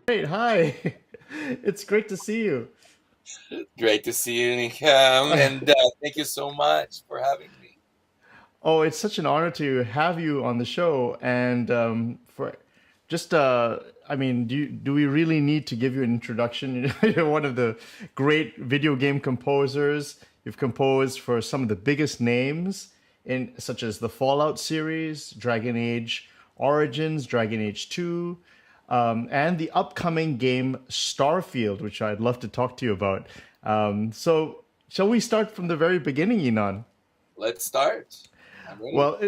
Great. Hi. It's great to see you. Great to see you, Ecamm, and thank you so much for having me. Oh, it's such an honor to have you on the show. And for just, I mean, do we really need to give you an introduction? You're one of the great video game composers. You've composed for some of the biggest names such as the Fallout series, Dragon Age Origins, Dragon Age 2, and the upcoming game Starfield, which I'd love to talk to you about. So, shall we start from the very beginning, Inon? Let's start. I'm ready. Well,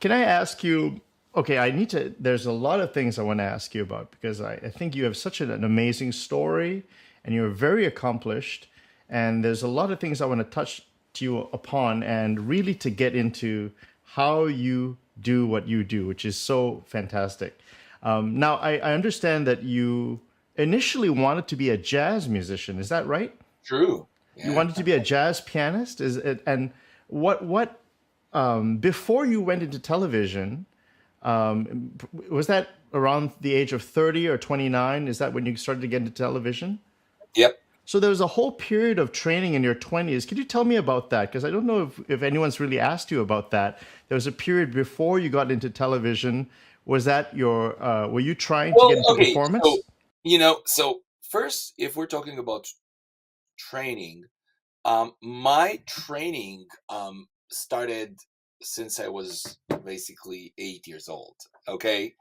can I ask you? Okay, I need to. There's a lot of things I want to ask you about because I think you have such an amazing story and you're very accomplished. And there's a lot of things I want to touch to you upon and really to get into how you do what you do, which is so fantastic. Now, I understand that you initially wanted to be a jazz musician. Is that right? True. You Yeah. wanted to be a jazz pianist? Is it, and what before you went into television, was that around the age of 30 or 29? Is that when you started to get into television? Yep. So there was a whole period of training in your 20s. Could you tell me about that? Because I don't know if anyone's really asked you about that. There was a period before you got into television. Was that were you trying to Well, get into okay. So performance? so first, if we're talking about training, my training started since I was basically 8 years old. Okay,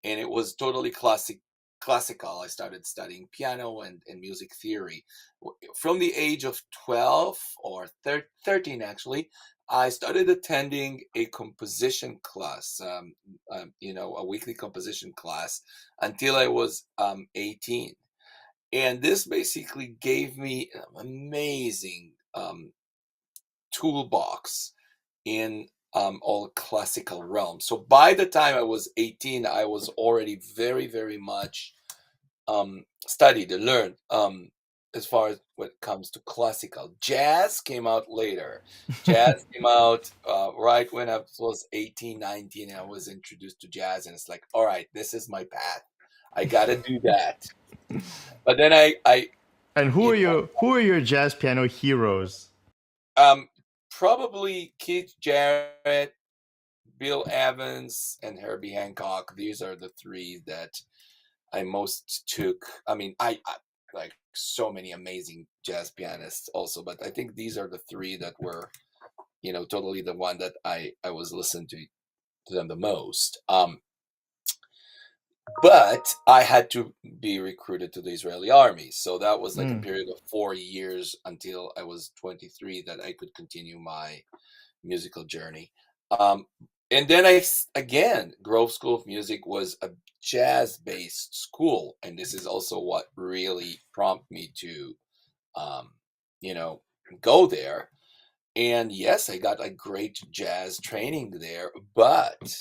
and it was totally classical. I started studying piano and music theory. From the age of 12 or 13, actually, I started attending a composition class, a weekly composition class until I was 18. And this basically gave me an amazing toolbox in all classical realms. So by the time I was 18, I was already very, very much studied and learned as far as what comes to classical. Jazz came out later. Jazz came out right when I was 18, 19, and I was introduced to jazz, and it's like, all right, this is my path. I gotta do that. But then I And you who are your jazz piano heroes? probably Keith Jarrett, Bill Evans, and Herbie Hancock. These are the three that I most took. I mean, I like so many amazing jazz pianists also, but I think these are the three that were, totally the one that I was listening to them the most. But I had to be recruited to the Israeli army, so that was like a Mm, period of 4 years until I was 23 that I could continue my musical journey. Um, and then again, Grove School of Music was a jazz-based school, and this is also what really prompted me to, um, you know, go there. And yes, I got a great jazz training there, but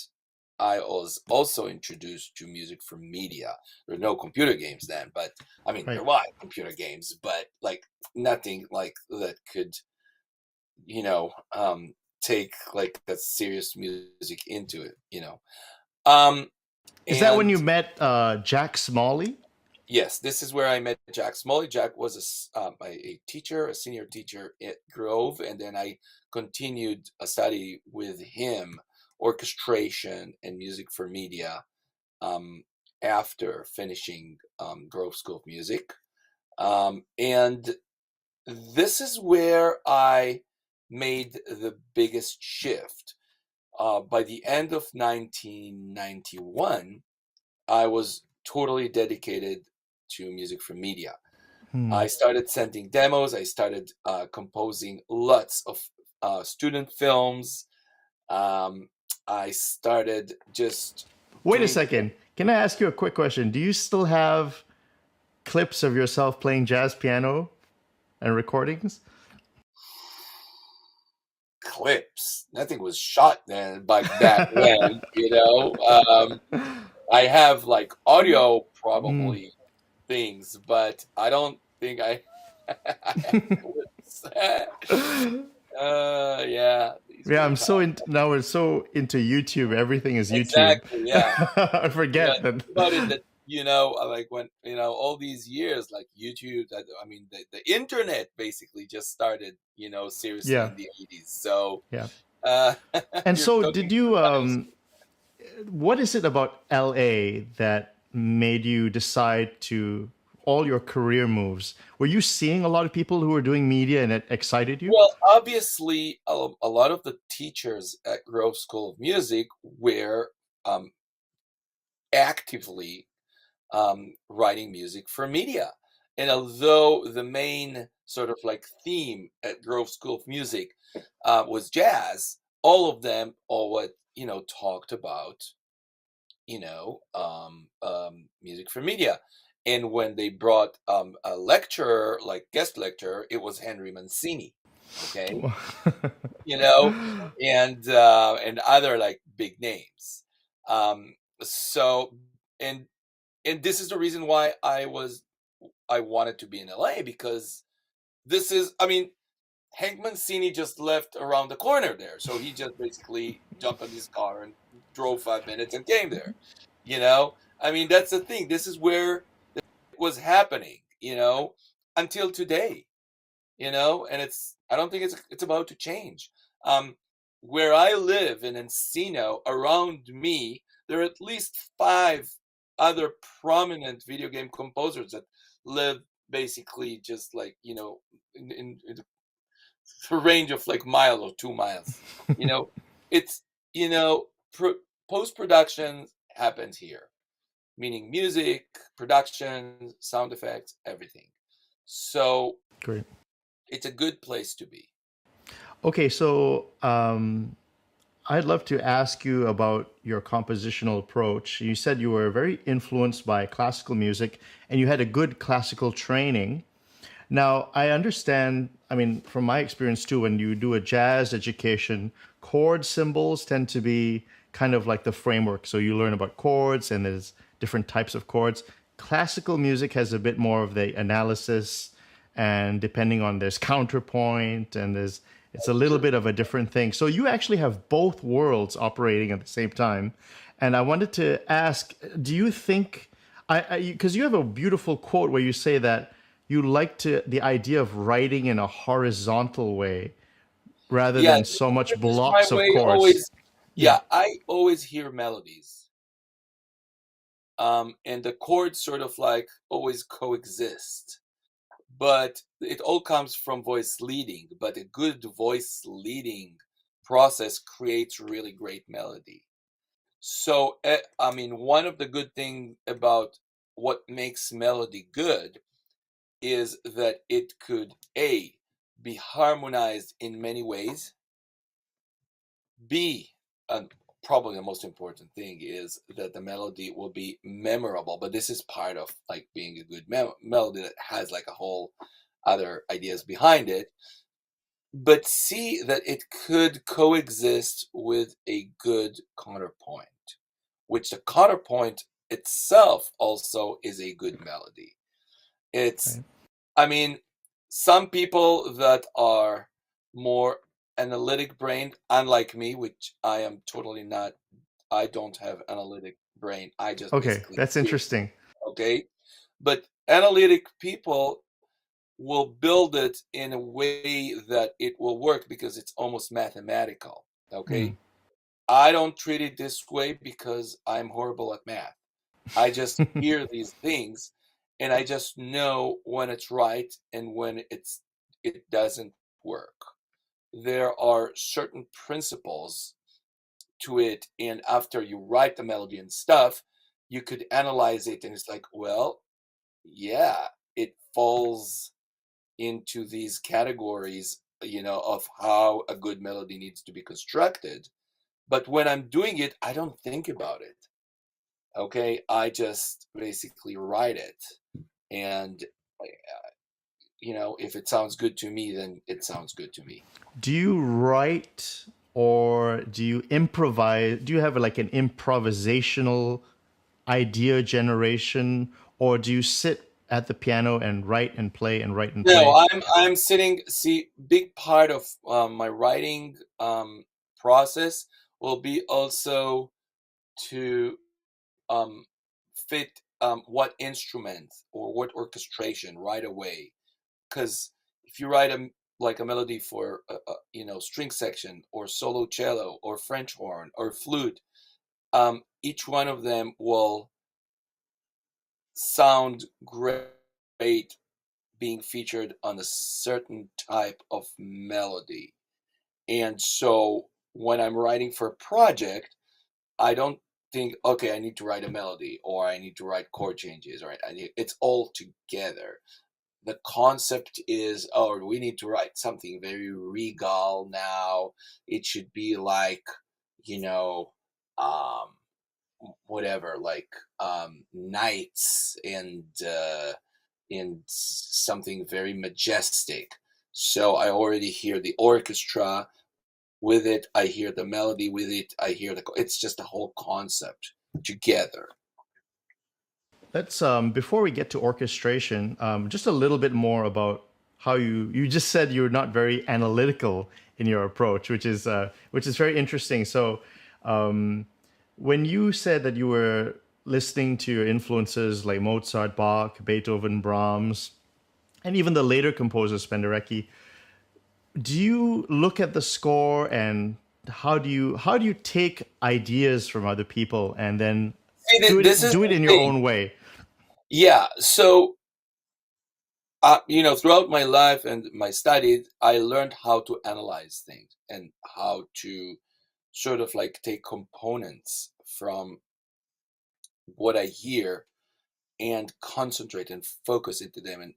I was also introduced to music from media. There were no computer games then, but I mean, there right. were computer games, but like nothing like that could you know, take like that serious music into it. Um, Is that when and you met Jack Smalley? yes, this is where I met Jack Smalley. Jack was a teacher, a senior teacher at Grove, and then I continued a study with him, orchestration and music for media, um, after finishing Grove School of Music. And this is where I made the biggest shift. By the end of 1991, I was totally dedicated to music for media. Hmm. I started sending demos. I started composing lots of student films. Um, I started just Wait a doing second. Can I ask you a quick question? Do you still have clips of yourself playing jazz piano and recordings? clips. Nothing was shot then, back then. I have like audio Mm. probably things, but I don't think I have clips. Yeah, these Yeah, were I'm times. so now we're so into YouTube. Everything is YouTube. Exactly. Yeah. I Yeah. forget that. Think about it that like when, all these years, like YouTube, I mean, the internet basically just started, seriously Yeah, in the 80s. So, yeah. uh, And you're so, talking did you? to dinosaurs. What is it about LA that made you decide to all your career moves? Were you seeing a lot of people who were doing media and it excited you? Well, obviously, a lot of the teachers at Grove School of Music were um, actively writing music for media. And although the main sort of like theme at Grove School of Music was jazz, all of them always, talked about, music for media. And when they brought a lecturer, like guest lecturer, it was Henry Mancini. Okay. you know, and other like big names. Um, so and and this is the reason why I wanted to be in LA, because this is, I mean, Hank Mancini just left around the corner there, so he just basically jumped on his car and drove 5 minutes and came there. I mean, that's the thing. This is where it was happening, until today. And I don't think it's about to change. um where I live in Encino, around me there are at least 5 other prominent video game composers that live basically just like, in a range of like mile or 2 miles. you know it's you know Post production happens here, meaning music production, sound effects, everything. So Great. it's a good place to be. Okay, so I'd love to ask you about your compositional approach. You said you were very influenced by classical music and you had a good classical training. Now, I understand, I mean, from my experience too, when you do a jazz education, chord symbols tend to be kind of like the framework. So you learn about chords and there's different types of chords. Classical music has a bit more of the analysis, and depending on there's counterpoint and there's it's a little True. bit of a different thing. So you actually have both worlds operating at the same time. And I wanted to ask, do you think because you have a beautiful quote where you say that you like to the idea of writing in a horizontal way rather Yeah, than so much this is my blocks of way chords. always. Yeah. Yeah, I always hear melodies. And the chords sort of like always coexist. But it all comes from voice leading. But a good voice leading process creates really great melody. So, I mean, one of the good things about what makes melody good is that it could A, be harmonized in many ways. B, and probably the most important thing is that the melody will be memorable. But this is part of like being a good melody that has like a whole other ideas behind it. But C, that it could coexist with a good counterpoint, which the counterpoint itself also is a good melody. It's, Right. I mean, some people that are more analytic brain, unlike me, which I am totally not. I don't have analytic brain. I just Okay, basically that's hear. interesting. Okay, but analytic people will build it in a way that it will work because it's almost mathematical. Mm. Okay, I don't treat it this way because I'm horrible at math. I just hear these things and I just know when it's right and when it doesn't work. There are certain principles to it, and after you write the melody and stuff, you could analyze it and it's like, well, yeah, it falls into these categories, of how a good melody needs to be constructed. But when I'm doing it, I don't think about it. Okay, I just basically write it, and if it sounds good to me, then it sounds good to me. Do you write or do you improvise? Do you have like an improvisational idea generation, or do you sit at the piano and write and play and write and No, play? I'm sitting. See, big part of my writing process will be also to um, fit what instrument or what orchestration right away. Because if you write a melody for string section or solo cello or French horn or flute, each one of them will sound great being featured on a certain type of melody. And so when I'm writing for a project, I don't think, okay, I need to write a melody or I need to write chord changes, right? It's all together. The concept is, oh, we need to write something very regal now. It should be like, you know, um, whatever, like knights and something very majestic. So I already hear the orchestra with it. I hear the melody with it. I hear it's just a whole concept together. Let's before we get to orchestration, just a little bit more about how you just said you're not very analytical in your approach, which is very interesting. So when you said that you were listening to your influences like Mozart, Bach, Beethoven, Brahms, and even the later composers, Penderecki, do you look at the score and how do you take ideas from other people and then See, this is do it the in your thing. own way? Yeah. So, throughout my life and my studies, I learned how to analyze things and how to sort of like take components from what I hear and concentrate and focus into them and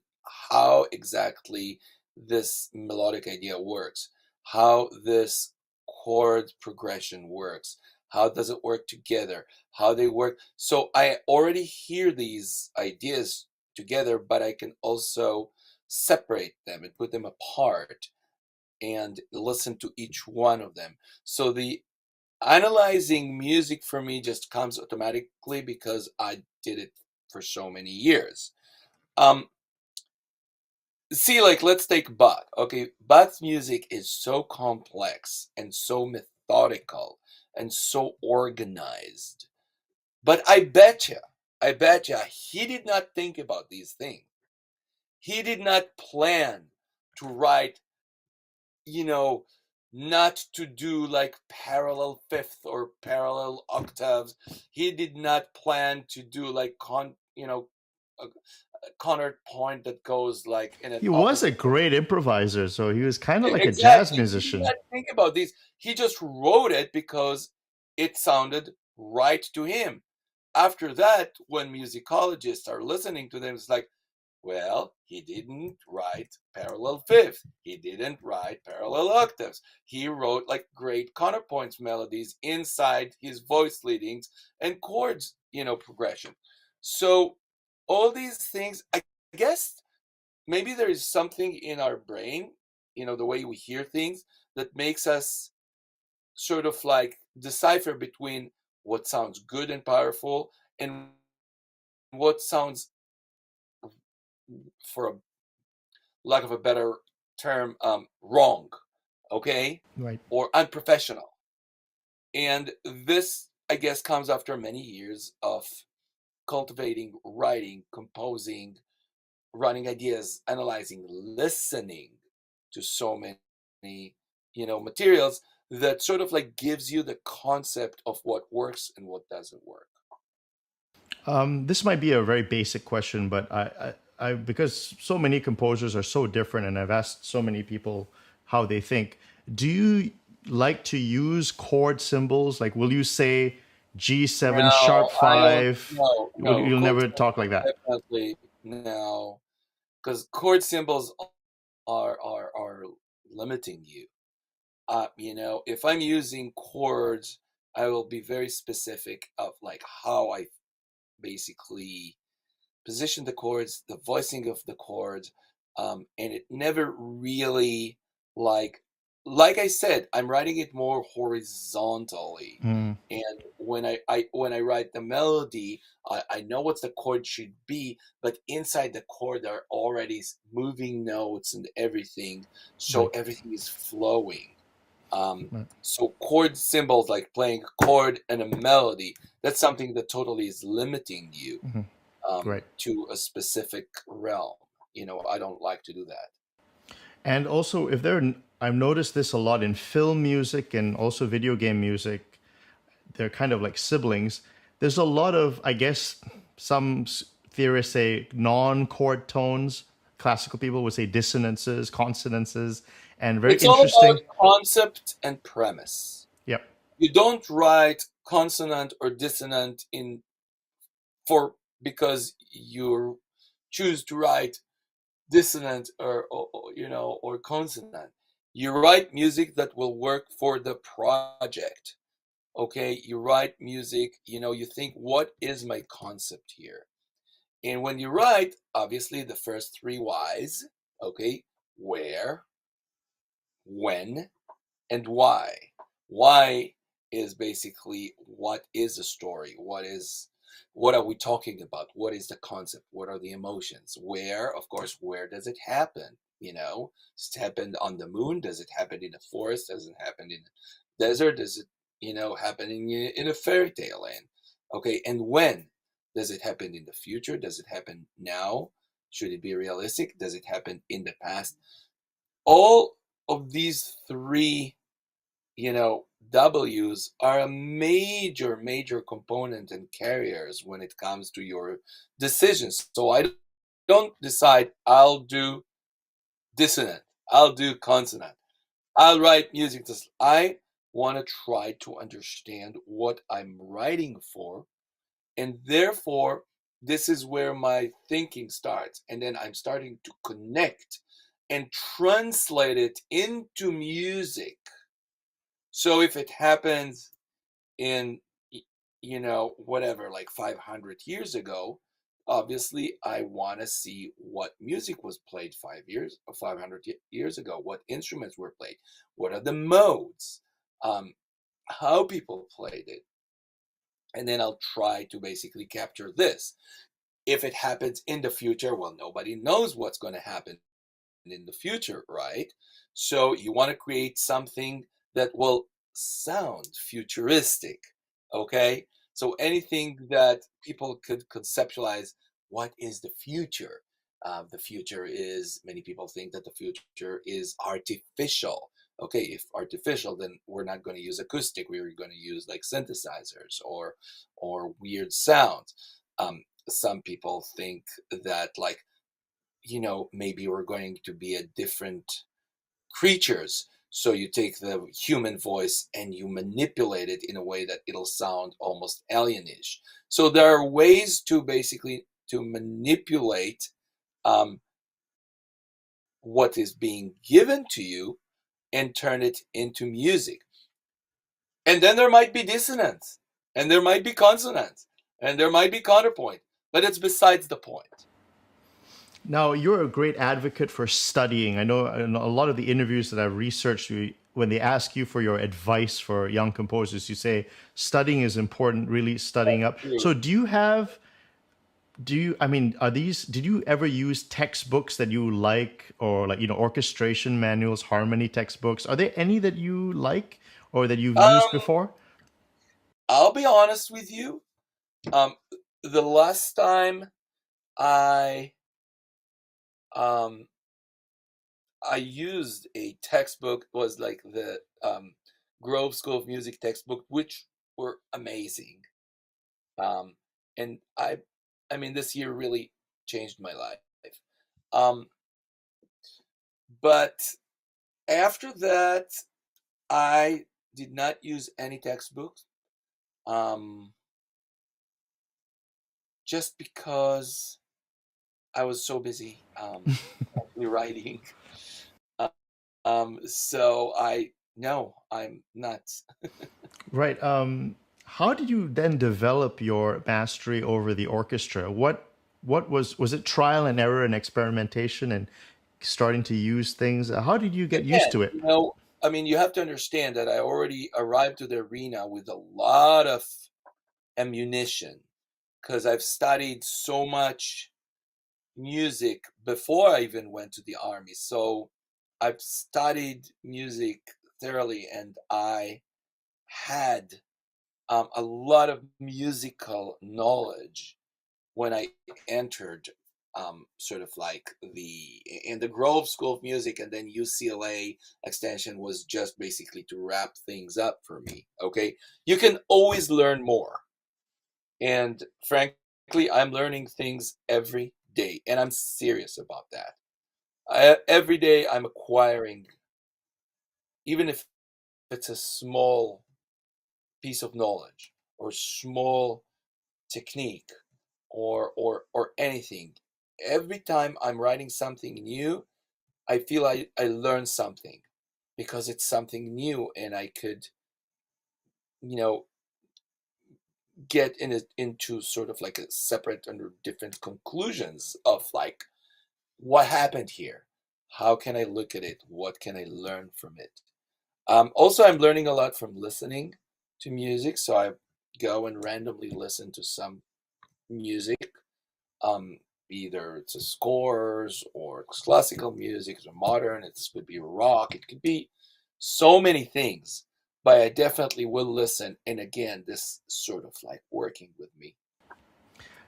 how exactly this melodic idea works, how this chord progression works, how does it work together, how they work. So I already hear these ideas together, but I can also separate them and put them apart and listen to each one of them. So the analyzing music for me just comes automatically because I did it for so many years. Um, See, like, let's take Bach. Okay, Bach's music is so complex and so methodical and so organized. But I bet you, he did not think about these things. He did not plan to write, you know, not to do like parallel fifth or parallel octaves. He did not plan to do like a counterpoint that goes like in an He was a opposite. great improviser, so he was kind of like a jazz Exactly. He did musician. not think about these. He just wrote it because it sounded right to him. After that, when musicologists are listening to them, it's like, well, he didn't write parallel fifth. He didn't write parallel octaves. He wrote like great counterpoints melodies inside his voice leadings and chords, progression. So all these things, I guess maybe there is something in our brain, the way we hear things that makes us sort of like decipher between what sounds good and powerful and what sounds, for a lack of a better term, wrong, okay, Right. or unprofessional. And this, I guess, comes after many years of cultivating, writing, composing, running ideas, analyzing, listening to so many, materials that sort of like gives you the concept of what works and what doesn't work. This might be a very basic question, but because so many composers are so different, and I've asked so many people how they think. Do you like to use chord symbols? Like, will you say G7 sharp No, I don't. five? No, no. You'll Chord never talk like symbols that. definitely no, because chord symbols are limiting you. If I'm using chords, I will be very specific of like how I basically position the chords, the voicing of the chords, and it never really like like I said, I'm writing it more horizontally. Mm, And when I write the melody, I know what the chord should be, but inside the chord there are already moving notes and everything, so right. everything is flowing. Right. So chord symbols like playing a chord and a melody, that's something that totally is limiting you. Right. to a specific realm. I don't like to do that. And also, if there, I've noticed this a lot in film music and also video game music. They're kind of like siblings. There's a lot of, I guess, some theorists say non-chord tones. Classical people would say dissonances, consonances, and very It's all interesting. about concept and premise. Yep. You don't write consonant or dissonant in for because you choose to write dissonant or consonant. You write music that will work for the project. Okay, you write music, you think, what is my concept here? And when you write, obviously the first three whys, okay, where, when, and why. Why is basically what is a story? What are we talking about? What is the concept? What are the emotions? Where, of course, where does it happen? Does it happen on the moon? Does it happen in a forest? Does it happen in a desert? Does it, happen in a fairy tale land? Okay, and when does it happen? In the future? Does it happen now? Should it be realistic? Does it happen in the past? All of these three, W's are a major, major component and carriers when it comes to your decisions. So I don't decide I'll do dissonant, I'll do consonant, I'll write music. I want to try to understand what I'm writing for. And therefore, this is where my thinking starts. And then I'm starting to connect and translate it into music. So if it happens in, whatever, like 500 years ago, obviously I want to see what music was played 500 years ago, what instruments were played, what are the modes, how people played it. And then I'll try to basically capture this. If it happens in the future, well, nobody knows what's going to happen in the future, right? So you want to create something that will sound futuristic, okay? So anything that people could conceptualize, what is the future? The future is, many people think that the future is artificial. Okay, if artificial, then we're not going to use acoustic. We're going to use like synthesizers or weird sounds. Some people think that, like, maybe we're going to be a different creatures. So you take the human voice and you manipulate it in a way that it'll sound almost alienish. So there are ways to basically to manipulate um, what is being given to you and turn it into music. And then there might be dissonance, and there might be consonance, and there might be counterpoint, but it's besides the point. Now, you're a great advocate for studying. I know in a lot of the interviews that I've researched, when they ask you for your advice for young composers, you say studying is important, really studying up. True. So, I mean, did you ever use textbooks that you like, or like, orchestration manuals, harmony textbooks? Are there any that you like or that you've used Um, before? I'll be honest with you. Um, the last time I um, I used a textbook was like the Grove School of Music textbook, which were amazing. Um, and I mean, this year really changed my life. Um, but after that, I did not use any textbooks. Um, just because I was so busy actually writing. So no, I'm not. Right. How did you then develop your mastery over the orchestra? What was it trial and error and experimentation and starting to use things? How did you get used Again, to it? I mean, you have to understand that I already arrived to the arena with a lot of ammunition because I've studied so much music before I even went to the army. So I've studied music thoroughly, and I had a lot of musical knowledge when I entered sort of like in the Grove School of Music, and then UCLA extension was just basically to wrap things up for me. Okay, you can always learn more, and frankly, I'm learning things every day, and I'm serious about that. Every day, I'm acquiring, even if it's a small piece of knowledge or small technique or anything. Every time I'm writing something new, I feel I learn something because it's something new, and I could, you know, get into sort of like a separate and different conclusions of like what happened here. How can I look at it? What can I learn from it? Also, I'm learning a lot from listening to music. So I go and randomly listen to some music. Um, Either it's a scores or it's classical music, or modern. It could be rock. It could be so many things. But I definitely will listen. And again, this sort of like working with me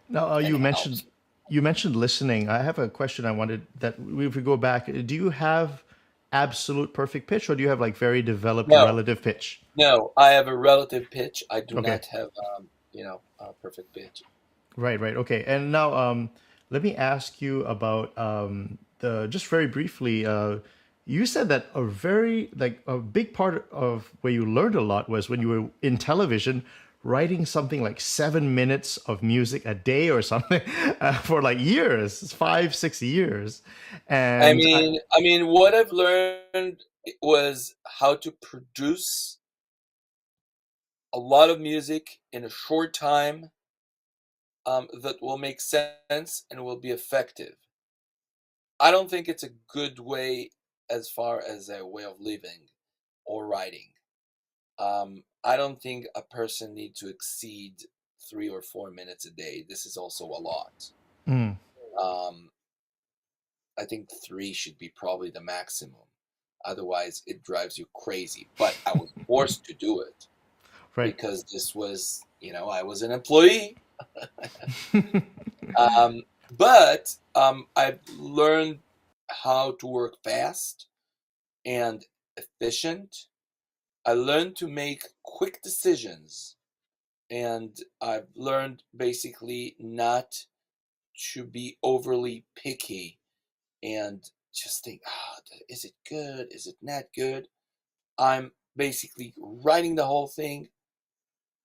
Now, and helps. you mentioned listening. I have a question I wanted that if we go back, do you have absolute perfect pitch, or do you have like very developed No, relative pitch? no, I have a relative pitch. I do Okay. not have, a perfect pitch. Right, right. Okay. And now, let me ask you about the just very briefly. You said that a very like a big part of where you learned a lot was when you were in television, writing something like 7 minutes of music a day or something for like years, 5, 6 years, I and I, mean, I mean, what I've learned was how to produce a lot of music in a short time, that will make sense and will be effective. I don't think it's a good way as far as a way of living or writing. I don't think a person needs to exceed 3 or 4 minutes a day. This is also a lot. mm, Um, I think three should be probably the maximum. Otherwise, it drives you crazy. But I was forced to do it right. because this was, I was an employee. But I've learned how to work fast and efficient. I learned to make quick decisions, and I've learned basically not to be overly picky and just think, is it good? Is it not good? I'm basically writing the whole thing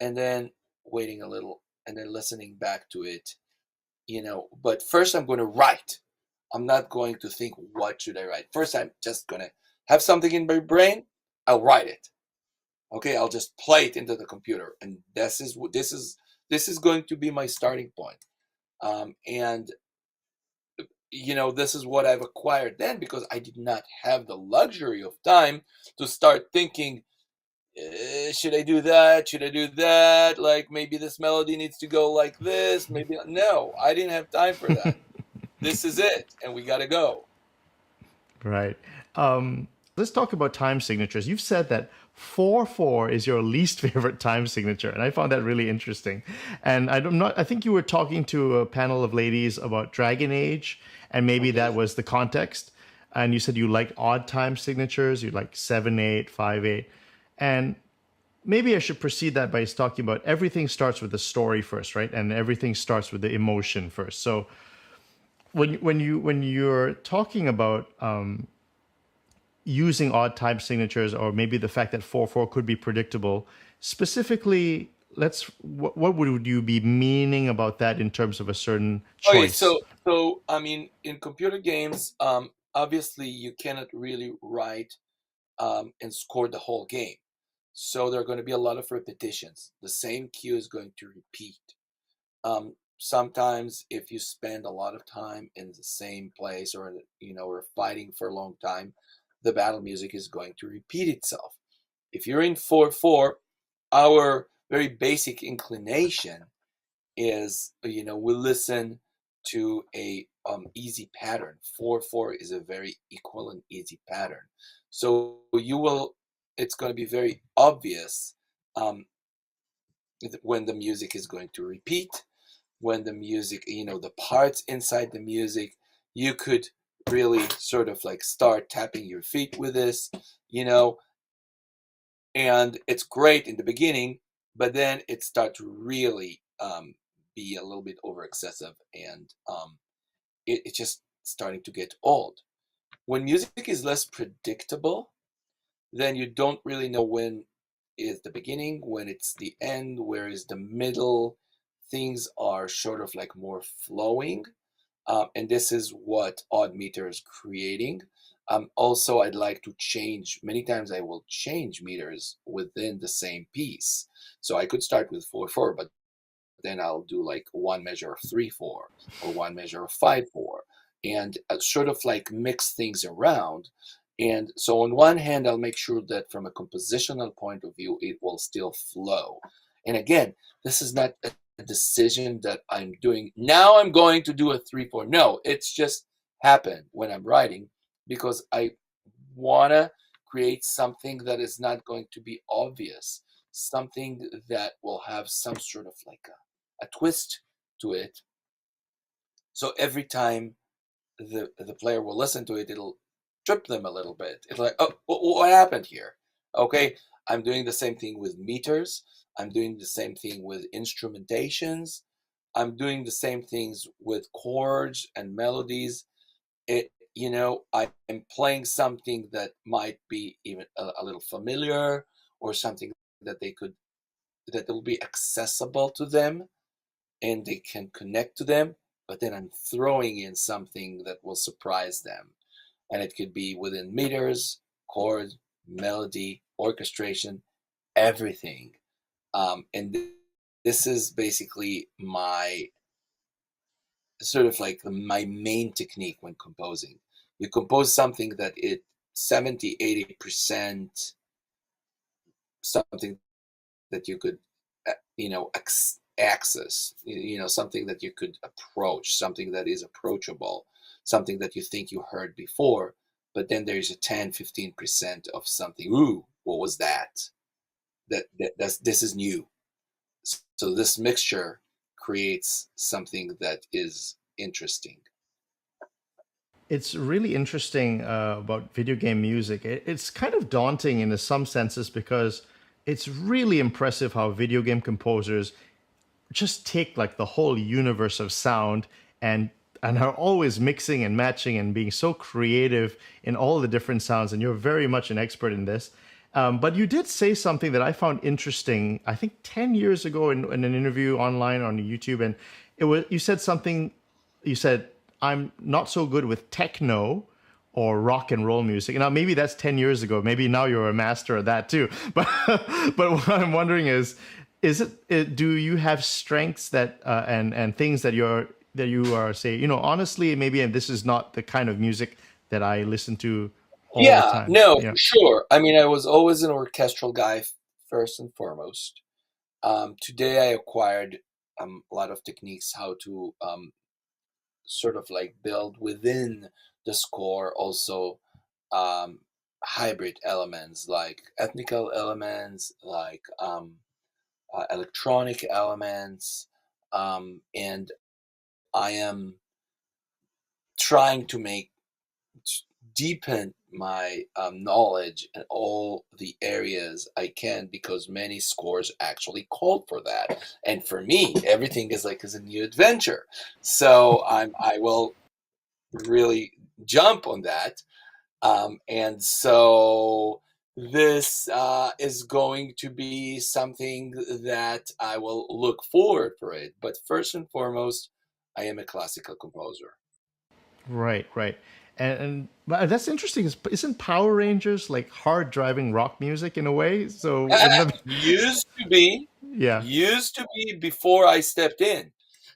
and then waiting a little and then listening back to it, But first, I'm going to write. I'm not going to think, what should I write? First, I'm just going to have something in my brain. I'll write it. Okay, I'll just play it into the computer, and this is going to be my starting point. And this is what I've acquired then because I did not have the luxury of time to start thinking, should I do that? Should I do that? Like maybe this melody needs to go like this. Maybe no, I didn't have time for that. This is it, and we got to go. Right. Let's talk about time signatures. You've said that 4/4 is your least favorite time signature, and I found that really interesting. And I think you were talking to a panel of ladies about Dragon Age, and maybe that Okay. was the context. And you said you liked odd time signatures, you like 7/8, 5/8. And maybe I should precede that by talking about everything starts with the story first, right? And everything starts with the emotion first. So when you're talking about using odd time signatures, or maybe the fact that 4/4 could be predictable, specifically, what would you be meaning about that in terms of a certain Okay, choice? so I mean, in computer games, obviously you cannot really write and score the whole game. So there are going to be a lot of repetitions. The same cue is going to repeat. Sometimes if you spend a lot of time in the same place, or or fighting for a long time, the battle music is going to repeat itself. If you're in 4/4, our very basic inclination is, we listen to a easy pattern. 4/4 is a very equal and easy pattern. So it's going to be very obvious, um, when the music is going to repeat. when the music, the parts inside the music, you could really sort of like start tapping your feet with this, you know, and it's great in the beginning, but then it starts to really be a little bit over excessive, and it's just starting to get old. When music is less predictable, then you don't really know when is the beginning, when it's the end, where is the middle. Things are sort of like more flowing. And this is what odd meter is creating. Also, I'd like to change, many times I will change meters within the same piece. So I could start with 4/4, but then I'll do like one measure of 3/4 or one measure of 5/4, and sort of like mix things around. And so on one hand, I'll make sure that from a compositional point of view, it will still flow. And again, this is not a decision that I'm doing. Now I'm going to do a 3/4. No, it's just happened when I'm writing, because I want to create something that is not going to be obvious, something that will have some sort of like a twist to it. So every time the player will listen to it, it'll trip them a little bit. It's like, oh, what happened here? Okay, I'm doing the same thing with meters. I'm doing the same thing with instrumentations. I'm doing the same things with chords and melodies. I'm playing something that might be even a little familiar, or something that that will be accessible to them and they can connect to them, but then I'm throwing in something that will surprise them. And it could be within meters, chord, melody, orchestration, everything. And this is basically my sort of like my main technique when composing. You compose something that it 70-80% something that you could access, something that you could approach, something that is approachable, something that you think you heard before, but then there's a 10-15% of something. Ooh, what was that? This is new. So this mixture creates something that is interesting. It's really interesting about video game music. It's kind of daunting in some senses because it's really impressive how video game composers just take like the whole universe of sound and are always mixing and matching and being so creative in all the different sounds. And you're very much an expert in this. But you did say something that I found interesting. I think 10 years ago in an interview online on YouTube, and you said something. You said, I'm not so good with techno or rock and roll music. Now maybe that's 10 years ago. Maybe now you're a master of that too. But what I'm wondering is do you have strengths that and things that you are say, honestly, maybe this is not the kind of music that I listen to all the Yeah, time. no, Yeah. for sure. I mean, I was always an orchestral guy first and foremost. Today I acquired a lot of techniques how to sort of like build within the score also um, hybrid elements, like ethnical elements, like electronic elements, and I am trying to deepen my knowledge in all the areas I can, because many scores actually called for that. And for me, everything is a new adventure. So I will really jump on that. And so this is going to be something that I will look forward for it. But first and foremost, I am a classical composer. Right, right. And but that's interesting. Isn't Power Rangers like hard driving rock music in a way? So wouldn't that be, used to be yeah. used to be before I stepped in.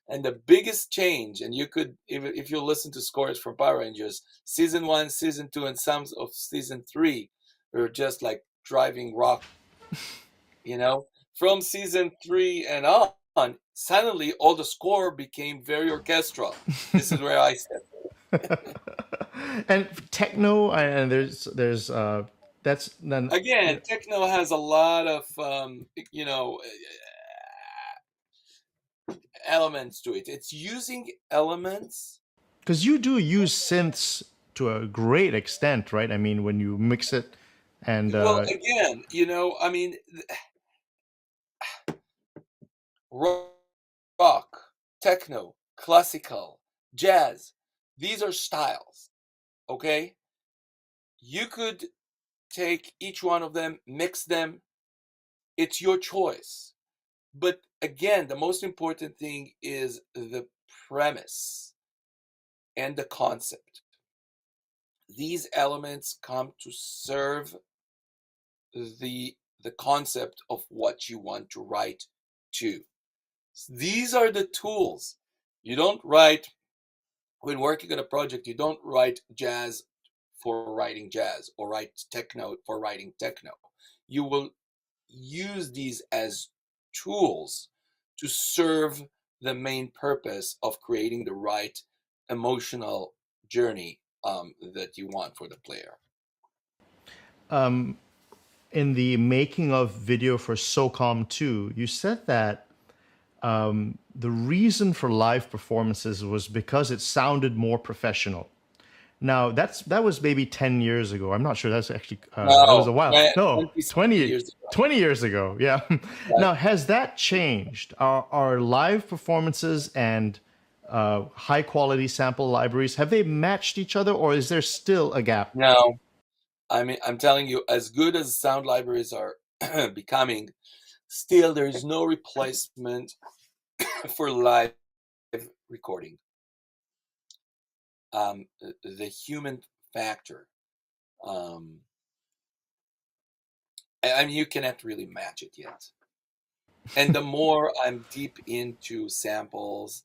And the biggest change, and you could, if you listen to scores from Power Rangers, season 1, season 2, and some of season 3 were just like driving rock, you know. From season 3 and on, suddenly all the score became very orchestral. This is where I stepped And techno and there's that's then in. yeah. Again, techno has a lot of, elements to it. It's using elements. Because you do use synths to a great extent, right? I mean, when you mix it and Well, again, I mean, rock, techno, classical, jazz, these are styles, okay? You could take each one of them, mix them. It's your choice. But again, the most important thing is the premise and the concept. These elements come to serve the concept of what you want to write to. These are the tools. You don't write, when working on a project, you don't write jazz for writing jazz or write techno for writing techno. You will use these as tools to serve the main purpose of creating the right emotional journey that you want for the player. in the making of video for SOCOM 2, you said that the reason for live performances was because it sounded more professional. Now that was maybe 10 years ago. I'm not sure. That's actually that was a while. No, 20 years ago. 20 years ago. Yeah. Now has that changed? Are live performances and high quality sample libraries, have they matched each other, or is there still a gap? No, I mean, I'm telling you, as good as sound libraries are becoming, still there is no replacement for live recording. The human factor, I mean, you cannot really match it yet. And the more I'm deep into samples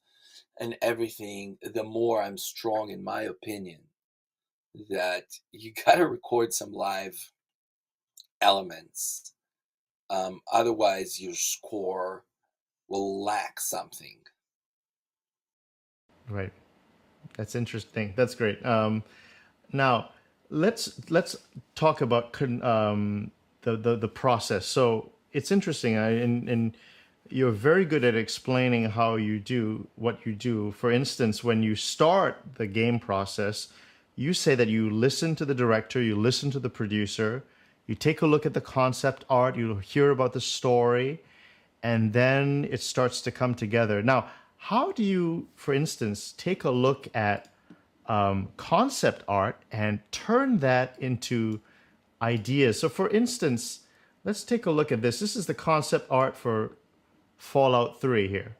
and everything, the more I'm strong in my opinion that you gotta record some live elements. Otherwise, your score will lack something. Right. That's interesting. That's great. Now let's talk about the process. So it's interesting, and you're very good at explaining how you do what you do. For instance, when you start the game process, you say that you listen to the director, you listen to the producer, you take a look at the concept art, you hear about the story, and then it starts to come together. Now, how do you, for instance, take a look at concept art and turn that into ideas? So, for instance, let's take a look at this. This is the concept art for Fallout 3 here.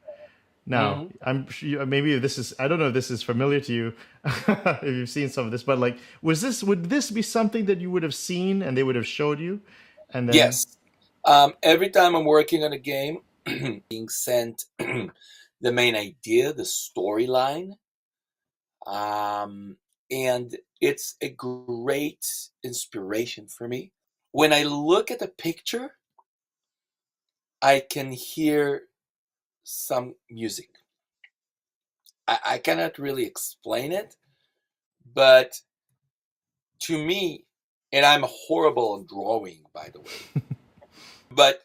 Now, I'm sure maybe this is, I don't know if this is familiar to you, if you've seen some of this, but like, would this be something that you would have seen and they would have showed you? And then, Yes. Every time I'm working on a game, being sent the main idea, the storyline, and it's a great inspiration for me. When I look at a picture, I can hear some music. I cannot really explain it, but to me, and I'm horrible at drawing, by the way, but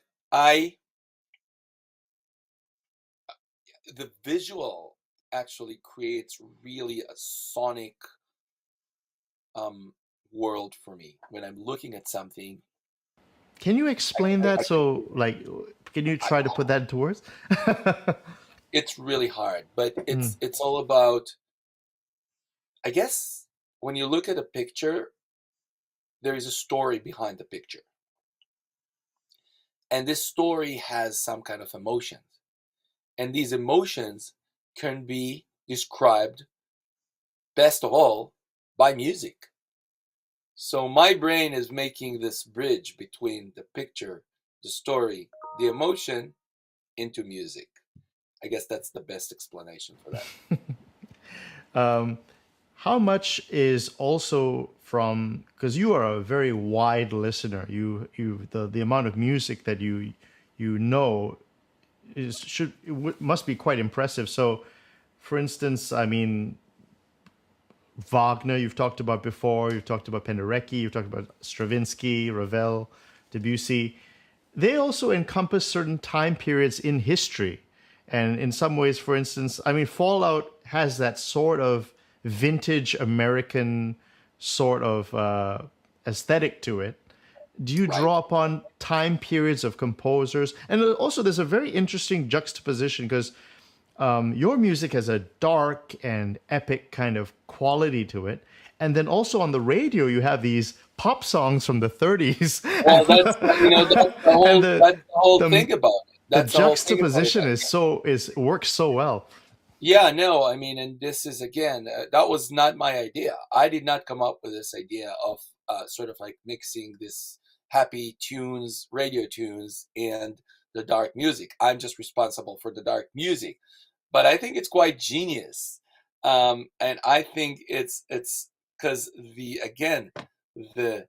the visual actually creates really a sonic world for me when I'm looking at something. can you explain that? So, like, can you try to put that into words? It's really hard, but it's all about, I guess, when you look at a picture, there is a story behind the picture. And this story has some kind of emotions. And these emotions can be described, best of all, by music. So my brain is making this bridge between the picture, the story, the emotion into music. I guess that's the best explanation for that. How much is also from, because you are a very wide listener, the amount of music that you know must be quite impressive. So, for instance, I mean, Wagner, you've talked about before, you've talked about Penderecki, you've talked about Stravinsky, Ravel, Debussy. They also encompass certain time periods in history. And in some ways, for instance, I mean, Fallout has that sort of vintage American sort of aesthetic to it. Do you Right. draw upon time periods of composers? And also, there's a very interesting juxtaposition because your music has a dark and epic kind of quality to it. And then also on the radio, you have these pop songs from the 30s. Well, that's And that's the whole the thing about it. the That's the whole thing about it. juxtaposition is works so well. Yeah, no, I mean, and this is again, that was not my idea. I did not come up with this idea of sort of like mixing this happy tunes, radio tunes, and the dark music. I'm just responsible for the dark music, but I think it's quite genius, and I think it's because the again the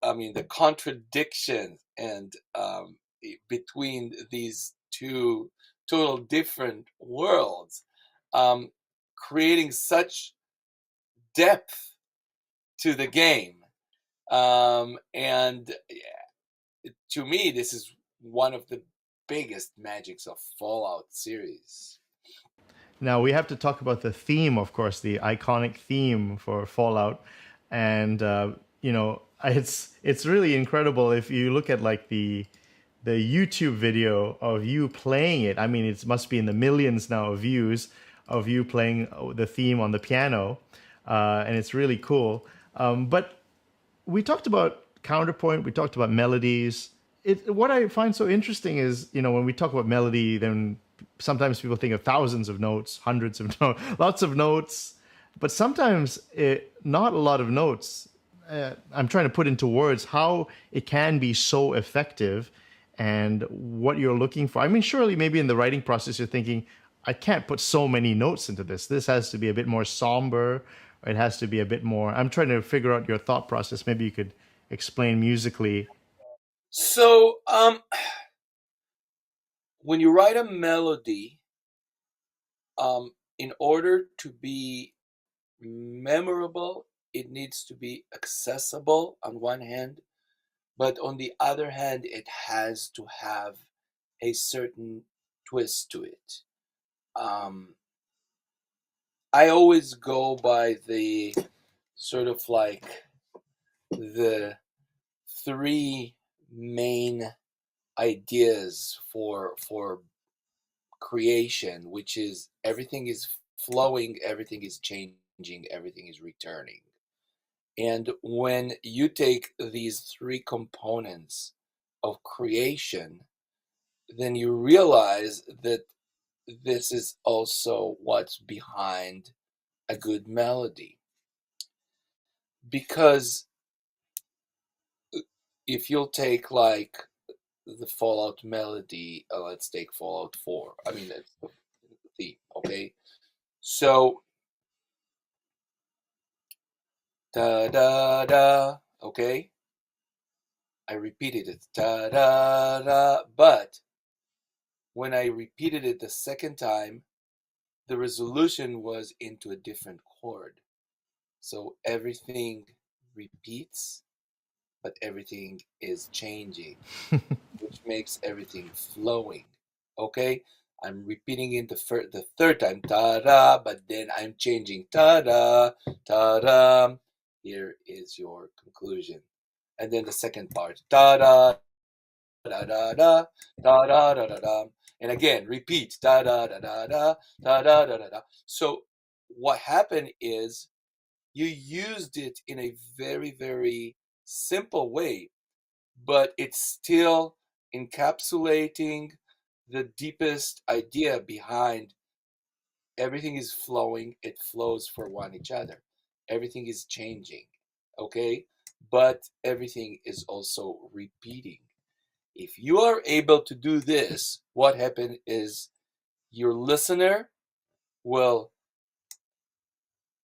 I mean the contradiction and between these two total different worlds, um, creating such depth to the game. And to me, this is one of the biggest magics of Fallout series. Now we have to talk about the theme, of course, the iconic theme for Fallout, and it's really incredible if you look at like the YouTube video of you playing it. I mean, it must be in the millions now of views of you playing the theme on the piano, and it's really cool. But we talked about counterpoint, we talked about melodies. What I find so interesting is, when we talk about melody, then sometimes people think of thousands of notes, hundreds of notes, lots of notes, but sometimes not a lot of notes. I'm trying to put into words how it can be so effective and what you're looking for. I mean, surely maybe in the writing process, you're thinking, I can't put so many notes into this. This has to be a bit more somber, or it has to be a bit more. I'm trying to figure out your thought process. Maybe you could explain musically. So, when you write a melody, in order to be memorable, it needs to be accessible on one hand, but on the other hand, it has to have a certain twist to it. I always go by the sort of like the three main ideas for creation, which is everything is flowing, everything is changing, everything is returning. And when you take these three components of creation, then you realize that this is also what's behind a good melody. Because if you'll take like the Fallout melody, let's take Fallout 4. I mean, that's the theme, okay? So, da da da, okay? I repeated it, da da da, but when I repeated it the second time, the resolution was into a different chord. So everything repeats, but everything is changing, which makes everything flowing. Okay, I'm repeating it the third time, ta da, but then I'm changing ta da, ta da. Here is your conclusion, and then the second part, ta da, da da da, da da da da da, and again repeat, da da da da da, da da da da da. So what happened is you used it in a very, very simple way, but it's still encapsulating the deepest idea behind everything is flowing, it flows for one each other. Everything is changing, okay? But everything is also repeating. If you are able to do this, what happens is your listener will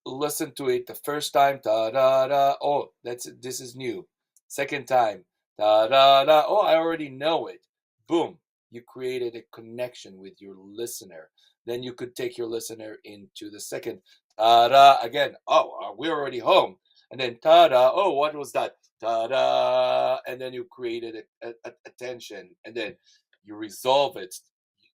listen to it the first time, da da da. Oh, this is new. Second time, da da da. Oh, I already know it. Boom, you created a connection with your listener. Then you could take your listener into the second, da da again. Oh, we're already home. And then ta da. Oh, what was that? Ta da. And then you created a tension, and then you resolve it.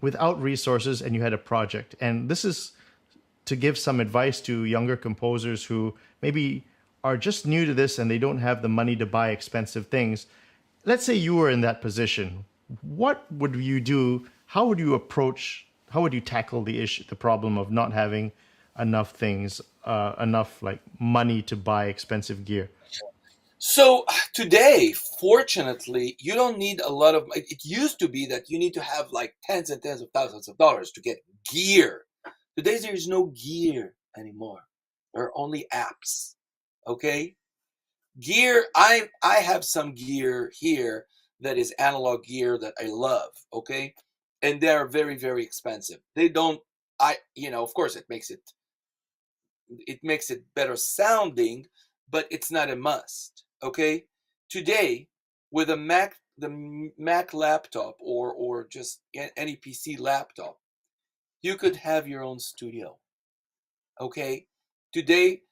without resources and you had a project. And this is to give some advice to younger composers who maybe are just new to this and they don't have the money to buy expensive things. Let's say you were in that position. What would you do? How would you approach? How would you tackle the issue, the problem of not having enough things, enough like money to buy expensive gear? So today, fortunately, you don't need a lot of. It used to be that you need to have like tens and tens of thousands of dollars to get gear. Today, there is no gear anymore. There are only apps. Okay, gear. I have some gear here that is analog gear that I love. Okay, and they are very very expensive. They don't. Of course, it makes it better sounding, but it's not a must. Okay, today with the Mac laptop or just any PC laptop, you could have your own studio. Okay, today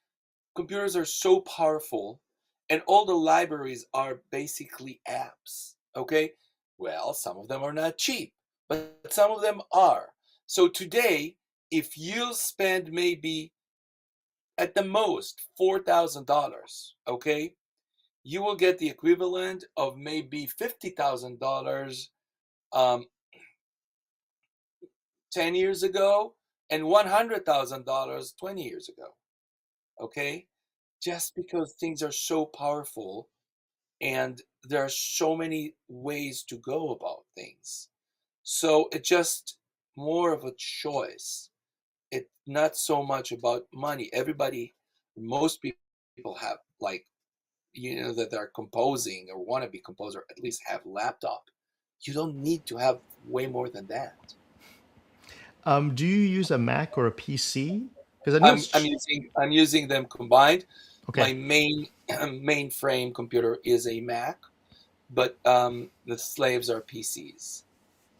computers are so powerful, and all the libraries are basically apps. Okay, well, some of them are not cheap, but some of them are. So today, if you spend maybe at the most $4,000, okay, you will get the equivalent of maybe $50,000 um, 10 years ago and $100,000 20 years ago, okay? Just because things are so powerful and there are so many ways to go about things. So it's just more of a choice. It's not so much about money. Most people have like that they're composing or want to be composer, at least have laptop. You don't need to have way more than that. Do you use a Mac or a PC? Because I know I'm I'm it's using I'm using them combined. okay. My main mainframe computer is a Mac, but the slaves are PCs.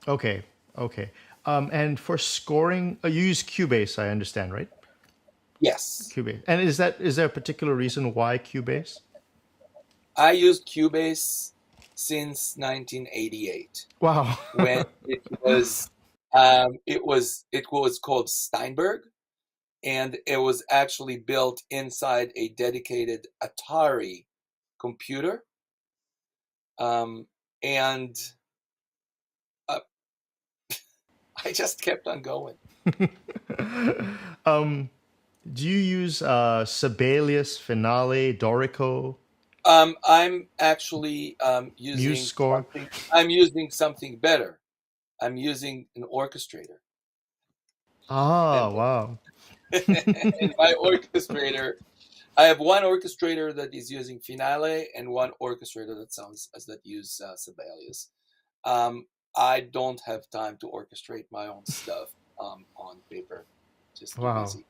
Okay, okay. And for scoring, you use Cubase, I understand, right? Yes, Cubase. And is there a particular reason why Cubase? I used Cubase since 1988 Wow. when it was called Steinberg, and it was actually built inside a dedicated Atari computer. And uh, I just kept on going. um, do you use Sibelius, Finale, Dorico, I'm actually Muse using Score? something. I'm using something better. I'm using an orchestrator, Ah, and wow. in my orchestrator, I have one orchestrator that is using Finale and one orchestrator that use Sibelius. Um, I don't have time to orchestrate my own stuff on paper. Just too Wow. busy.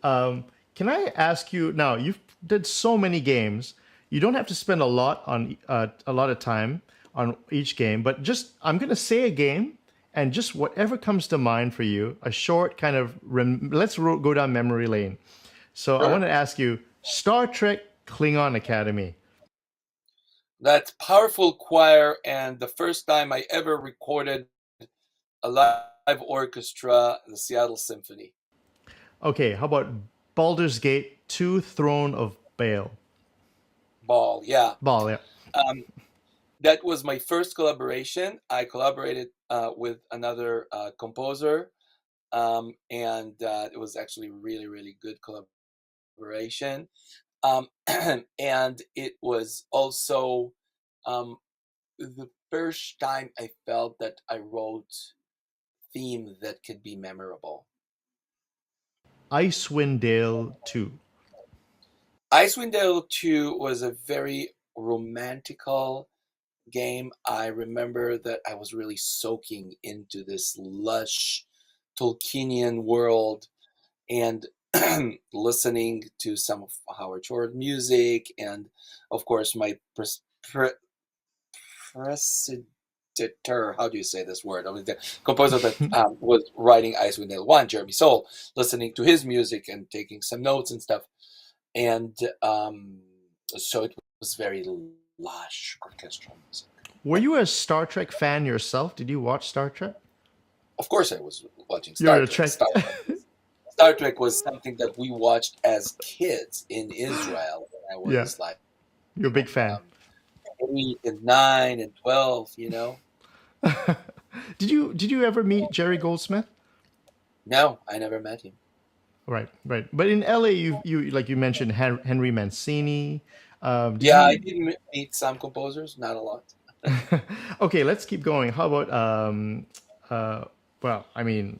Um, can I ask you now? You've did so many games. You don't have to spend a lot of time on each game, but just I'm gonna say a game and just whatever comes to mind for you, a short kind of go down memory lane. So I want Sure. to ask you, Star Trek Klingon Academy. That's Powerful Choir, and the first time I ever recorded a live orchestra, the Seattle Symphony. Okay, how about Baldur's Gate 2 Throne of Baal? Ball, yeah. Baal, yeah. Um, that was my first collaboration. I collaborated with another composer, and it was actually really, really good collaboration. And it was also the first time I felt that I wrote theme that could be memorable. Icewind Dale 2. Icewind Dale 2 was a very romantical game. I remember that I was really soaking into this lush Tolkienian world and listening to some of Howard Shore music, and of course my precedentor, how do you say this word? I mean, the composer that was writing Icewind Dale 1, Jeremy Soule, listening to his music and taking some notes and stuff. And so it was very lush orchestral music. Were you a Star Trek fan yourself? Did you watch Star Trek? Of course, I was watching You're Star a Trek. Trek. Star Trek was something that we watched as kids in Israel when I Yeah, was like you're a big fan. 8 and 9 and 12. You know, Did you ever meet Jerry Goldsmith? no, I never met him. Right, right. But in LA, you like you mentioned Henry Mancini. Did Yeah, I you? did meet some composers, not a lot. Okay, let's keep going. How about uh, well, I mean,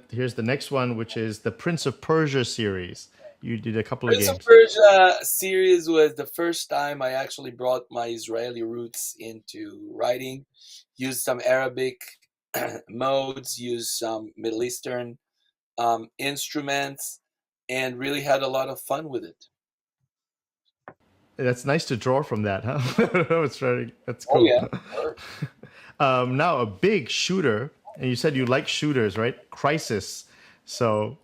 here's the next one, which is the Prince of Persia series. You did a couple of Prince of games. Persia series was the first time I actually brought my Israeli roots into writing. Used some Arabic modes, used some Middle Eastern instruments, and really had a lot of fun with it. That's nice to draw from that, huh? That's Oh cool. yeah, sure. Now a big shooter, and you said you like shooters, right? Crisis. So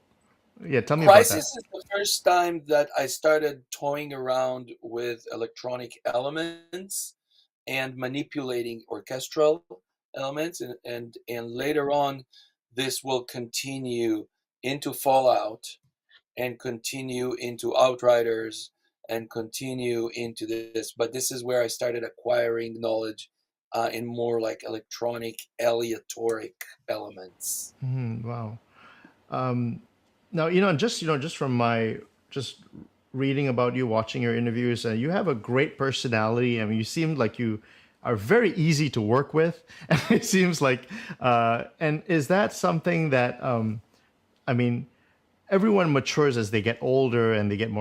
yeah, tell me about Crysis that. is the first time that I started toying around with electronic elements and manipulating orchestral elements, and later on, this will continue into Fallout and continue into Outriders and continue into this. But this is where I started acquiring knowledge in more like electronic aleatoric elements. Wow. Now, just from my just reading about you, watching your interviews, you have a great personality. I mean, you seem like you are very easy to work with, and it seems like, and is that something that, I mean, everyone matures as they get older and they get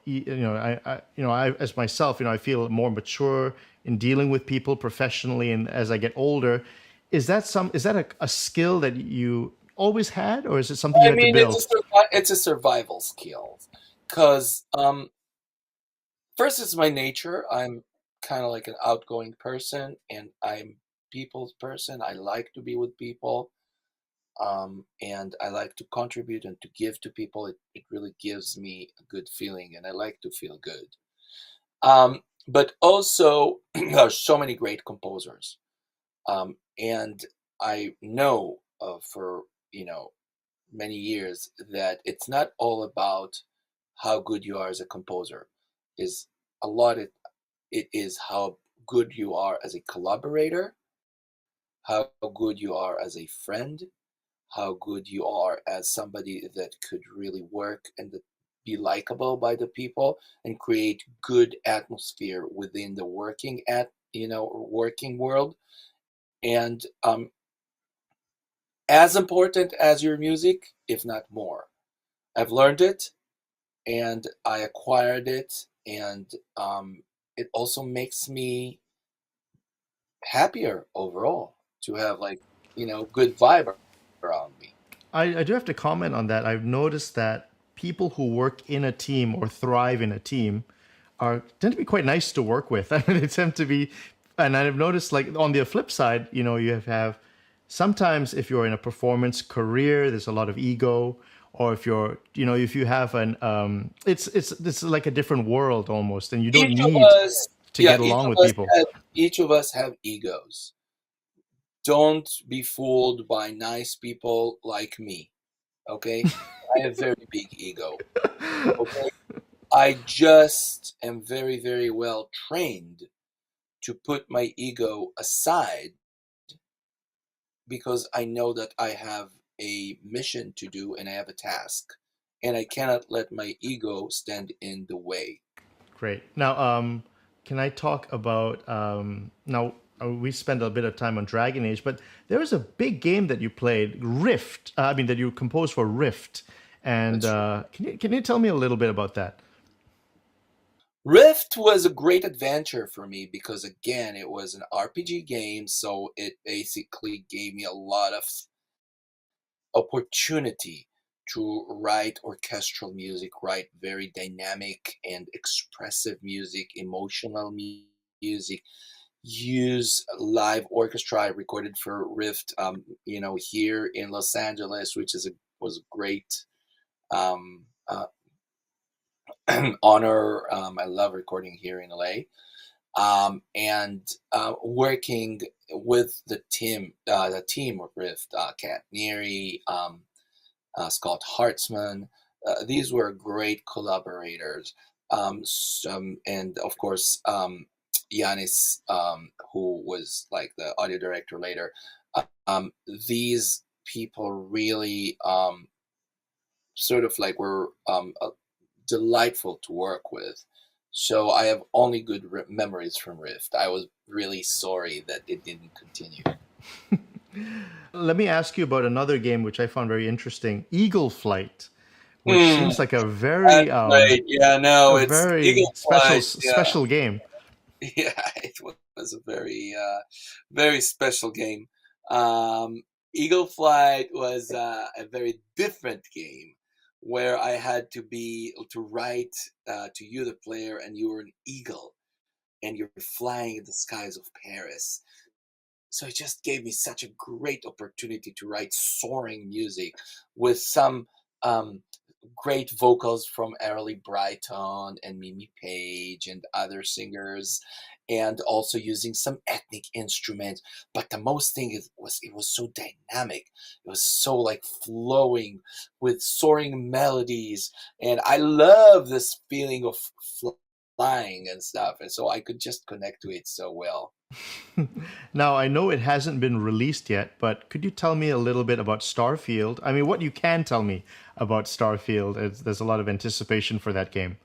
I as myself, I feel more mature in dealing with people professionally, and as I get older, is that a skill that you always had, or is it something you I had to mean, build? it's a survival skill because first it's my nature. I'm kind of like an outgoing person, and I'm people's person. I like to be with people, and I like to contribute and to give to people. It really gives me a good feeling, and I like to feel good. But also, there are so many great composers, and I know for many years that it's not all about how good you are as a composer. Is a lot it is how good you are as a collaborator, how good you are as a friend, how good you are as somebody that could really work and be likable by the people and create good atmosphere within the working world. And as important as your music, if not more. I've learned it and I acquired it, and it also makes me happier overall to have like good vibe around me. I do have to comment on that. I've noticed that people who work in a team or thrive in a team are tend to be quite nice to work with. I mean, they tend to be, and I've noticed like on the flip side, you have sometimes if you're in a performance career, there's a lot of ego, or if you have it's like a different world almost, and you don't Each of need us, to yeah, get along with people. each of us have egos. Don't be fooled by nice people like me. Okay, I have very big ego. Okay, I just am very, very well trained to put my ego aside because I know that I have a mission to do and I have a task, and I cannot let my ego stand in the way. Great. Now, can I talk about now? We spent a bit of time on Dragon Age, but there was a big game that you played, Rift. I mean, that you composed for Rift. And That's true. can you tell me a little bit about that? Rift was a great adventure for me because, again, it was an RPG game, so it basically gave me a lot of opportunity to write orchestral music, write very dynamic and expressive music, emotional music, use live orchestra. I recorded for Rift, here in Los Angeles, which was a great um, uh, honor. I love recording here in LA. and working with the team with Kat Neary, Scott Hartzman. These were great collaborators. And of course, Yanis, who was like the audio director later. These people really sort of like were delightful to work with. So I have only good memories from Rift. I was really sorry that it didn't continue. Let me ask you about another game which I found very interesting, Eagle Flight, which Hmm, seems like that's right. Yeah, no, a it's very Eagle Flight. Yeah, special game. yeah, it was a very, very special game. Um, Eagle Flight was a very different game where I had to write to you, the player, and you were an eagle and you're flying in the skies of Paris. So it just gave me such a great opportunity to write soaring music with some um, great vocals from Arlie Brighton and Mimi Page and other singers, and also using some ethnic instruments. But the most thing was it was so dynamic. It was so like flowing with soaring melodies, and I love this feeling of flying and stuff. And so I could just connect to it so well. Now, I know it hasn't been released yet, but could you tell me a little bit about Starfield? I mean, what you can tell me about Starfield. There's a lot of anticipation for that game.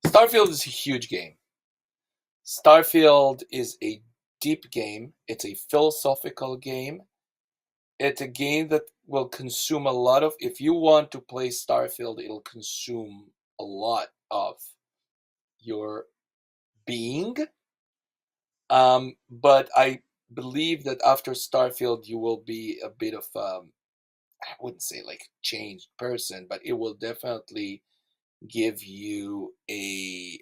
Starfield is a huge game. Starfield is a deep game. It's a philosophical game. It's a game that will consume a lot of. If you want to play Starfield, it'll consume a lot of your being. But I believe that after Starfield, you will be a bit of, I wouldn't say like changed person, but it will definitely give you a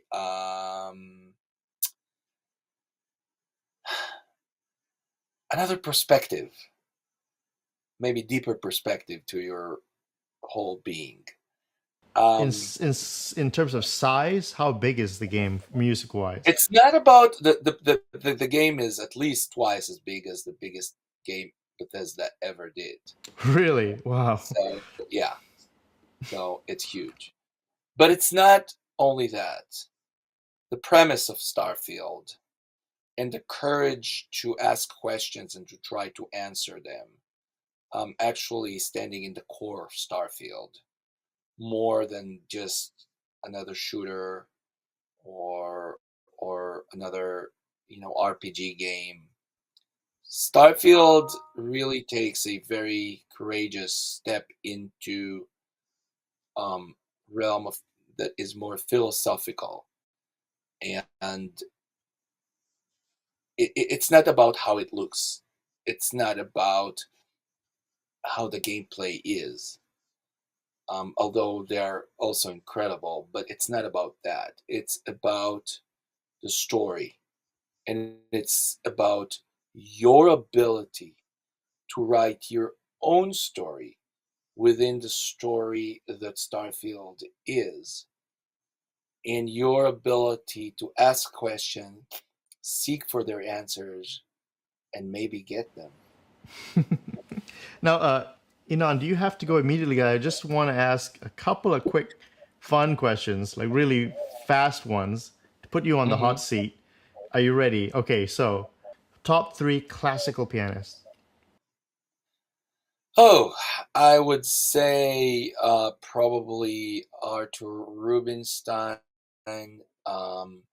another perspective, maybe deeper perspective to your whole being. In Um, s- in s- in terms of size, how big is the game music wise? it's not about the game is at least twice as big as the biggest game Bethesda ever did. Really? Wow. So yeah, so it's huge. But it's not only that. The premise of Starfield and the courage to ask questions and to try to answer them, actually standing in the core of Starfield more than just another shooter or another RPG game. Starfield really takes a very courageous step into realm of that is more philosophical, and it's not about how it looks. It's not about how the gameplay is, although they're also incredible. But it's not about that. It's about the story, and it's about your ability to write your own story within the story that Starfield is, and your ability to ask questions, seek for their answers, and maybe get them. Now, Inon, do you have to go immediately? I just want to ask a couple of quick, fun questions, like really fast ones, to put you on the Mm-hmm. hot seat. Are you ready? Okay, so top three classical pianists. Oh, I would say probably Arthur Rubinstein, um,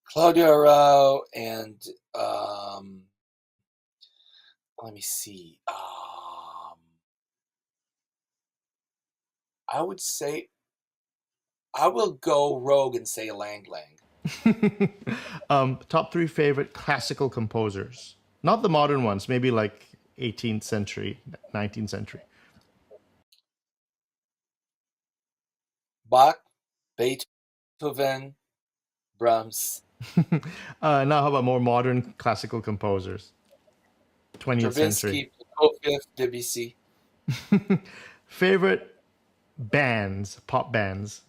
Claudio Arau, and um, let me see. I would say I will go rogue and say Lang Lang. Top three favorite classical composers. Not the modern ones, maybe like 18th century, 19th century. Bach, Beethoven, Brahms, Now, how about more modern classical composers? 20th century. Stravinsky, Prokofiev, Debussy. Favorite bands, pop bands.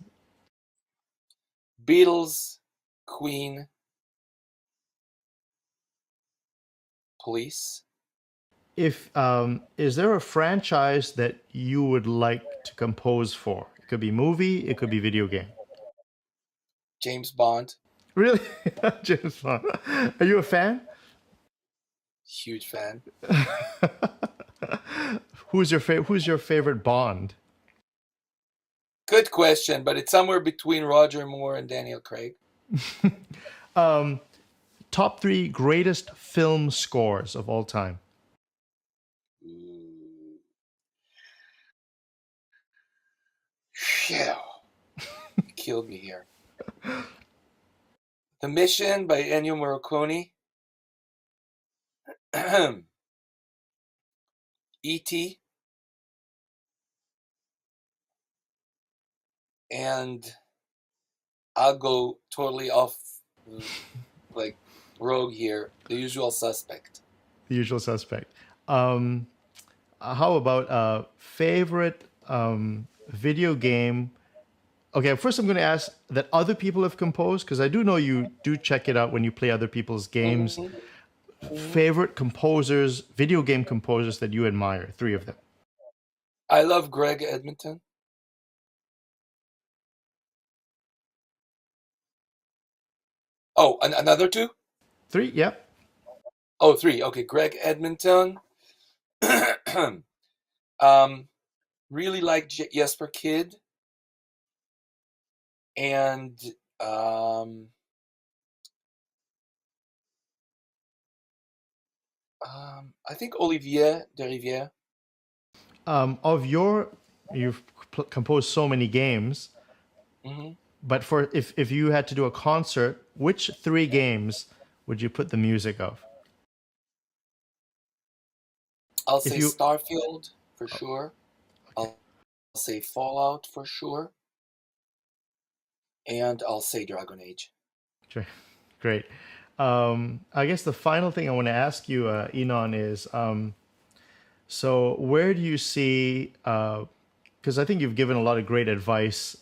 Beatles, Queen, Police. If is there a franchise that you would like to compose for? It could be movie, it could be video game. James Bond. Really, James Bond. Are you a fan? Huge fan. Who's your favorite Bond? Good question, but it's somewhere between Roger Moore and Daniel Craig. Top 3 greatest film scores of all time. Ooh. Phew. Killed me here. The Mission by Ennio Morricone. E.T. And I'll go totally off like rogue here. The Usual Suspect. The Usual Suspect. How about favorite video game? Okay, first I'm going to ask that other people have composed, because I do know you do check it out when you play other people's games. Favorite composers, video game composers that you admire, 3 of them. I love Greg Edmonton. Oh, another 2? 3, yep. Oh, 3. Okay, Greg Edmonton. Really like Jesper Kyd. And I think Olivier de Rivière. You've composed so many games, but for if you had to do a concert, which 3 games would you put the music of? I'll say Starfield for sure. Okay. I'll say Fallout for sure. And I'll say Dragon Age. Great. I guess the final thing I want to ask you, Inon, is so where do you see, because I think you've given a lot of great advice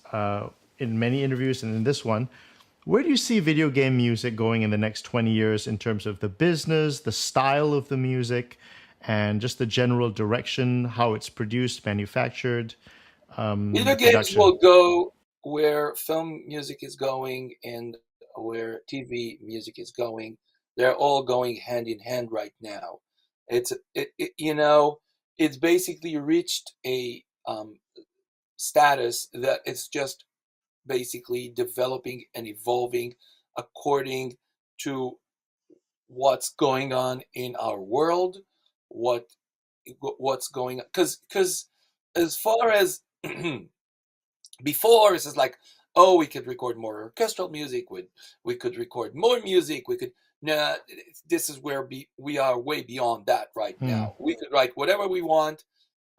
in many interviews and in this one, where do you see video game music going in the next 20 years in terms of the business, the style of the music, and just the general direction, how it's produced, manufactured? Video games will go where film music is going and where TV music is going. They're all going hand in hand right now. It's basically reached a status that it's just basically developing and evolving according to what's going on in our world, what's going on, because as far as before, it's just like, oh, we could record more orchestral music, we could record more music, this is where we are way beyond that right now. We could write whatever we want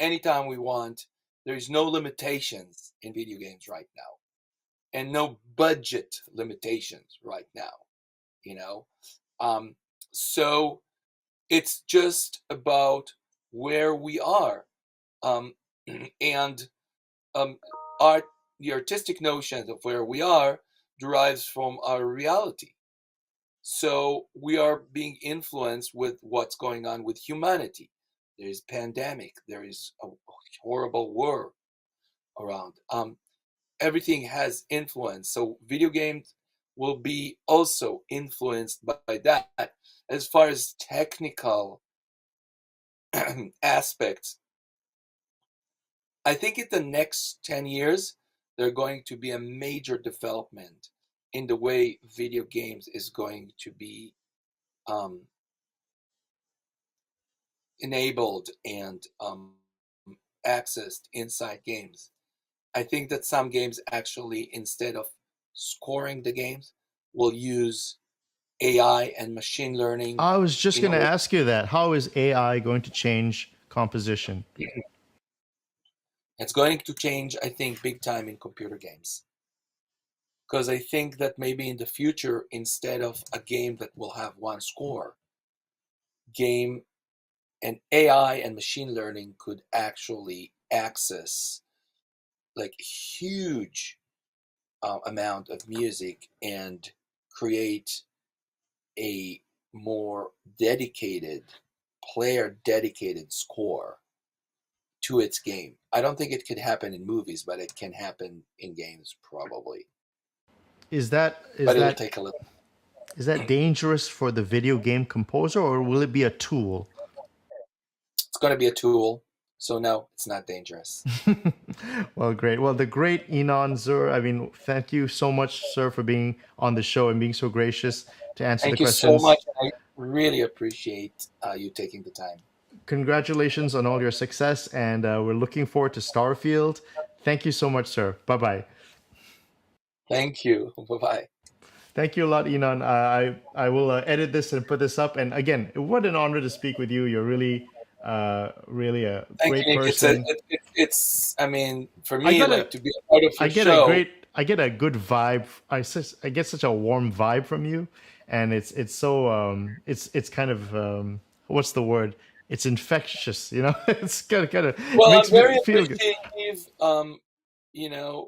anytime we want. There's no limitations in video games right now, and no budget limitations right now, so it's just about where we are, and the artistic notions of where we are derives from our reality. So we are being influenced with what's going on with humanity. There is pandemic. There is a horrible war around. Everything has influence. So video games will be also influenced by that. As far as technical aspects, I think in the next 10 years, there's going to be a major development in the way video games is going to be enabled and accessed inside games. I think that some games actually, instead of scoring the games, will use AI and machine learning. I was just going to ask you that. How is AI going to change composition? It's going to change, I think, big time in computer games. Because I think that maybe in the future, instead of a game that will have one score, game and AI and machine learning could actually access like huge amount of music and create a more dedicated player dedicated score to its game. I don't think it could happen in movies, but it can happen in games probably. Is that is But it'll that take a little. is that dangerous for the video game composer, or will it be a tool? It's going to be a tool, so no, it's not dangerous. Well, great. Well, the great Inon Zur, I mean, thank you so much, sir, for being on the show and being so gracious to answer the Thank you so much. questions. I really appreciate you taking the time. Congratulations on all your success, and we're looking forward to Starfield. Thank you so much, sir. Bye bye. Thank you. Bye-bye. Thank you a lot, Inon. I will edit this and put this up. And again, what an honor to speak with you. You're really a Thank great you, Nick. person. It's I mean, for I me, got like a to be a part of your show. I get a good vibe. I get such a warm vibe from you, and it's so it's kind of what's the word? It's infectious, you know. It's kind of Well, I'm makes me very feel good. appreciative,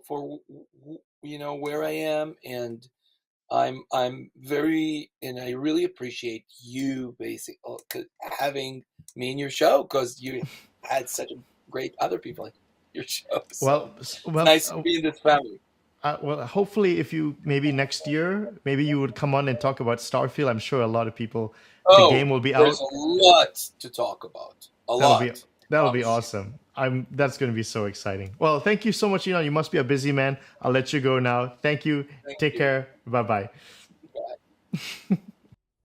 for where I am, and I'm very, and I really appreciate you having me in your show because you had such great other people in your show. So Well, it's well, nice to be in this family. well. Hopefully, if you maybe next year, maybe you would come on and talk about Starfield. I'm sure a lot of people. The game Oh, will be there's out. a lot to talk about. A That'll be lot, I that'll be promise you. awesome. That's going to be so exciting. Well, thank you so much, Elon. You must be a busy man. I'll let you go now. Thank you. Thank Take you. care. Bye bye. Bye.